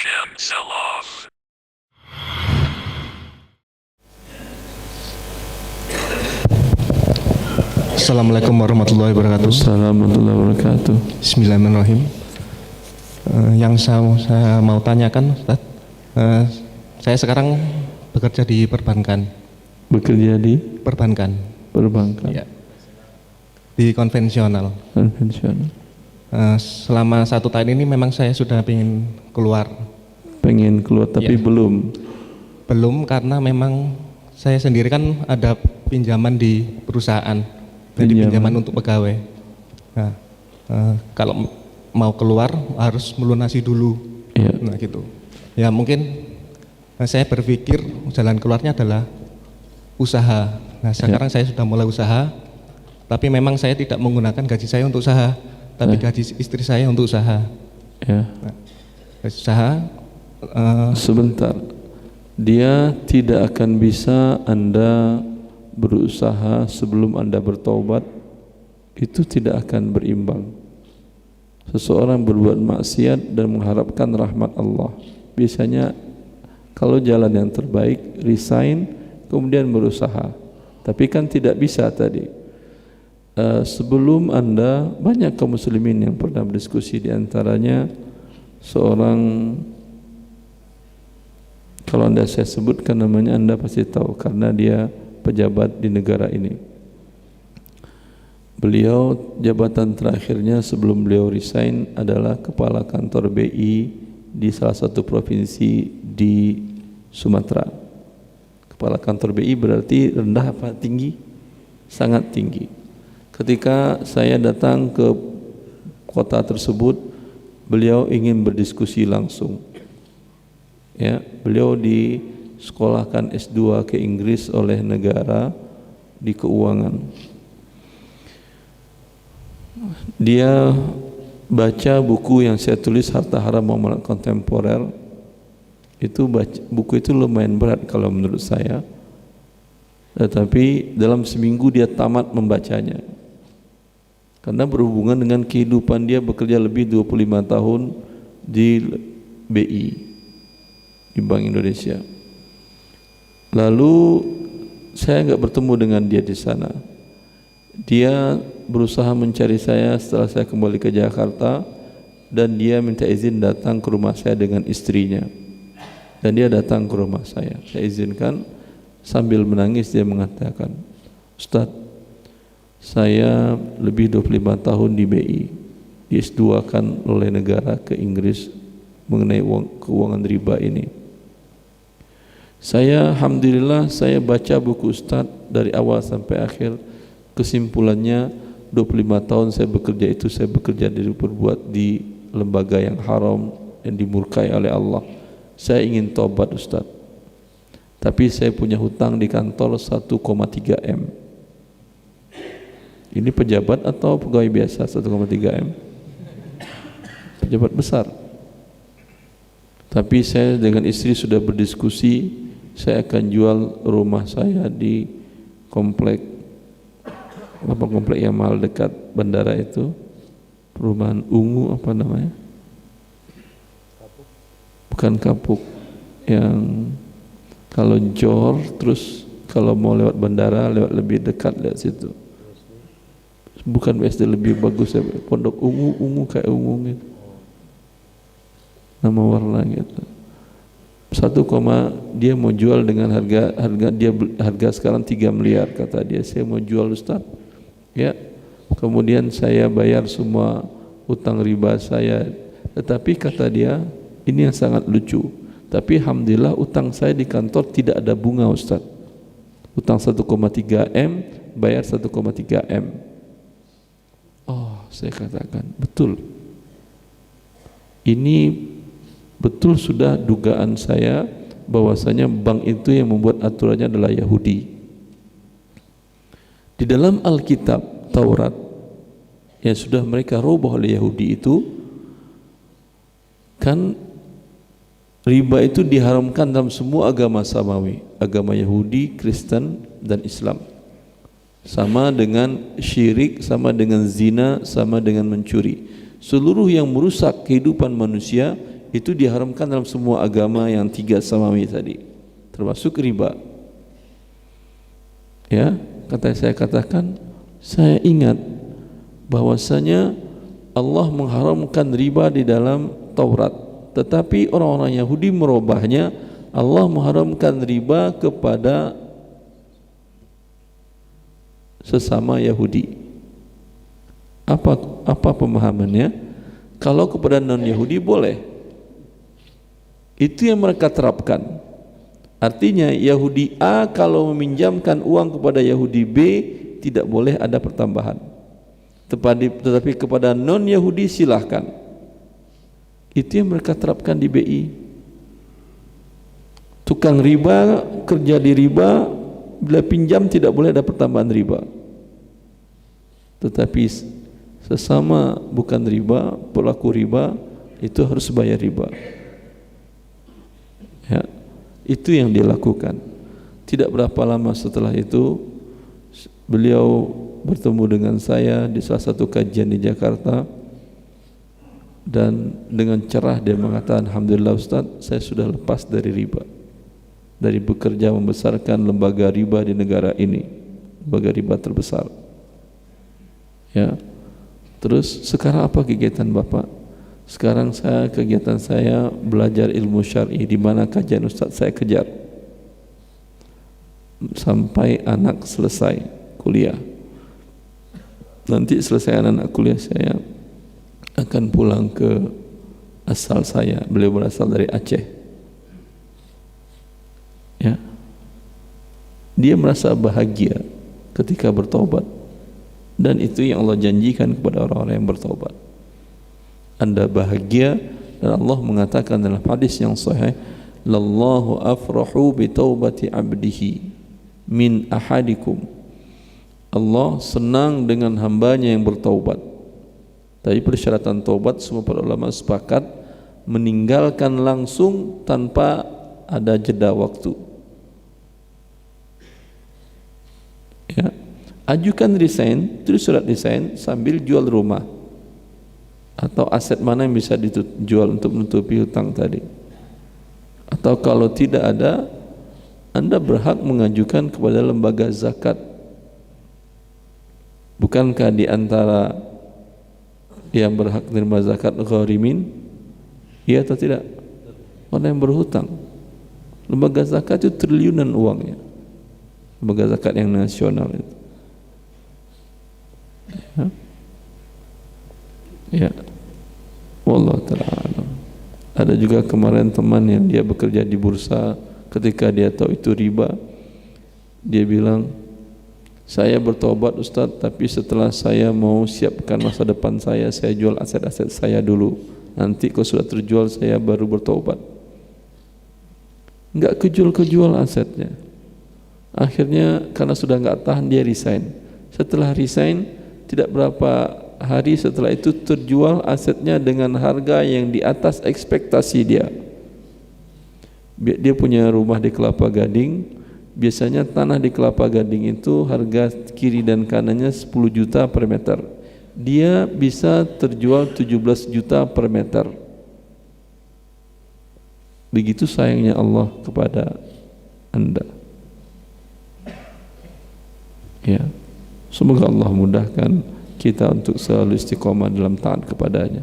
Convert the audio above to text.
Jam Sell-Off. Assalamualaikum warahmatullahi wabarakatuh. Assalamualaikum warahmatullahi wabarakatuh. Bismillahirrahmanirrahim. Yang saya mau tanyakan, Ustaz, saya sekarang bekerja di perbankan. Bekerja di Perbankan. perbankan. Ya. Di konvensional. Konvensional. Selama 1 tahun ini memang saya sudah ingin keluar. Pengen keluar tapi Ya. Belum karena memang saya sendiri kan ada pinjaman di perusahaan. Jadi pinjaman untuk pegawai. Nah, kalau mau keluar harus melunasi dulu. Ya. Nah gitu. Ya mungkin saya berpikir jalan keluarnya adalah usaha. Nah sekarang saya sudah mulai usaha, tapi memang saya tidak menggunakan gaji saya untuk usaha, tapi gaji istri saya untuk usaha. Ya. Nah, usaha. Sebentar. Dia tidak akan bisa Anda berusaha sebelum Anda bertaubat, itu tidak akan berimbang. Seseorang berbuat maksiat dan mengharapkan rahmat Allah, biasanya kalau jalan yang terbaik resign kemudian berusaha. Tapi kan tidak bisa tadi. Sebelum Anda, banyak kaum muslimin yang pernah berdiskusi, di antaranya seorang, kalau Anda saya sebutkan namanya Anda pasti tahu karena dia pejabat di negara ini. Beliau jabatan terakhirnya sebelum beliau resign adalah kepala kantor BI di salah satu provinsi di Sumatera. Kepala kantor BI berarti rendah apa tinggi? Sangat tinggi. Ketika saya datang ke kota tersebut, beliau ingin berdiskusi langsung. Ya, beliau disekolahkan S2 ke Inggris oleh negara di keuangan. Dia baca buku yang saya tulis, Harta Haram Muamalat Kontemporer. Buku itu lumayan berat kalau menurut saya. Tetapi dalam seminggu dia tamat membacanya. Karena berhubungan dengan kehidupan dia bekerja lebih 25 tahun di BI, di Bank Indonesia. Lalu saya enggak bertemu dengan dia di sana. Dia berusaha mencari saya setelah saya kembali ke Jakarta, dan dia minta izin datang ke rumah saya dengan istrinya. Dan dia datang ke rumah saya izinkan. Sambil menangis dia mengatakan, "Ustaz, saya lebih 25 tahun di BI, di S2 kan oleh negara ke Inggris mengenai keuangan riba ini. Saya alhamdulillah saya baca buku Ustaz dari awal sampai akhir. Kesimpulannya 25 tahun saya bekerja berbuat di lembaga yang haram, yang dimurkai oleh Allah. Saya ingin taubat Ustaz. Tapi saya punya hutang di kantor 1,3 M. Ini pejabat atau pegawai biasa 1,3 M? Pejabat besar. Tapi saya dengan istri sudah berdiskusi, saya akan jual rumah saya di komplek yang mahal dekat bandara itu, perumahan Ungu apa namanya? Bukan Kapuk, yang kalau Jor terus kalau mau lewat bandara lewat lebih dekat lewat situ. Bukan BSD, lebih bagus ya, Pondok Ungu kayak ungu gitu. Nama warna gitu. Dia mau jual dengan harga sekarang 3 miliar kata dia. Saya mau jual Ustaz. Ya. Kemudian saya bayar semua hutang riba saya. Tetapi kata dia, ini yang sangat lucu. Tapi alhamdulillah utang saya di kantor tidak ada bunga Ustaz. Utang 1,3 M, bayar 1,3 M. Oh, saya katakan, betul. Ini betul sudah dugaan saya bahwasanya bank itu yang membuat aturannya adalah Yahudi. Di dalam Alkitab Taurat yang sudah mereka rubah oleh Yahudi itu, kan riba itu diharamkan dalam semua agama samawi, agama Yahudi, Kristen, dan Islam. Sama dengan syirik, sama dengan zina, sama dengan mencuri. Seluruh yang merusak kehidupan manusia itu diharamkan dalam semua agama yang 3 samawi tadi, termasuk riba. Ya, saya katakan, saya ingat bahwasanya Allah mengharamkan riba di dalam Taurat, tetapi orang-orang Yahudi merubahnya. Allah mengharamkan riba kepada sesama Yahudi. Apa pemahamannya? Kalau kepada non-Yahudi boleh. Itu yang mereka terapkan. Artinya Yahudi A kalau meminjamkan uang kepada Yahudi B tidak boleh ada pertambahan. Tetapi kepada non-Yahudi silahkan. Itu yang mereka terapkan di BI. Tukang riba kerja di riba, bila pinjam tidak boleh ada pertambahan riba. Tetapi sesama bukan riba, pelaku riba itu harus bayar riba. Ya, itu yang dia lakukan. Tidak berapa lama setelah itu beliau bertemu dengan saya di salah satu kajian di Jakarta, dan dengan cerah dia mengatakan, alhamdulillah Ustaz, saya sudah lepas dari riba, dari bekerja membesarkan lembaga riba di negara ini, lembaga riba terbesar. Ya, terus sekarang apa kegiatan Bapak? Sekarang kegiatan saya belajar ilmu syar'i, di mana kajian Ustaz saya kejar sampai anak selesai kuliah. Nanti selesai anak kuliah saya akan pulang ke asal saya. Beliau berasal dari Aceh. Ya, dia merasa bahagia ketika bertobat, dan itu yang Allah janjikan kepada orang-orang yang bertobat. Anda bahagia, dan Allah mengatakan dalam hadis yang sahih, lallahu afrahu bi taubati abdihi min ahadikum. Allah senang dengan hambanya yang bertaubat. Tapi persyaratan taubat semua para ulama sepakat meninggalkan langsung tanpa ada jeda waktu. Ya, ajukan resign, tulis surat resign sambil jual rumah atau aset mana yang bisa dijual untuk menutupi hutang tadi. Atau kalau tidak ada, Anda berhak mengajukan kepada lembaga zakat. Bukankah di antara yang berhak menerima zakat gharimin? Iya atau tidak? Orang yang berhutang. Lembaga zakat itu triliunan uangnya. Lembaga zakat yang nasional itu. Ya. Ya. Wallahu ta'ala. Ada juga kemarin teman yang dia bekerja di bursa, ketika dia tahu itu riba, dia bilang, saya bertobat Ustaz, tapi setelah saya mau siapkan masa depan saya jual aset-aset saya dulu. Nanti kalau sudah terjual saya baru bertobat. Enggak kejual asetnya. Akhirnya karena sudah enggak tahan dia resign. Setelah resign, tidak berapa hari setelah itu terjual asetnya dengan harga yang di atas ekspektasi dia. Dia punya rumah di Kelapa Gading. Biasanya tanah di Kelapa Gading itu harga kiri dan kanannya 10 juta per meter. Dia bisa terjual 17 juta per meter. Begitu sayangnya Allah kepada Anda. Ya, semoga Allah mudahkan kita untuk selalu istiqomah dalam taat kepadanya.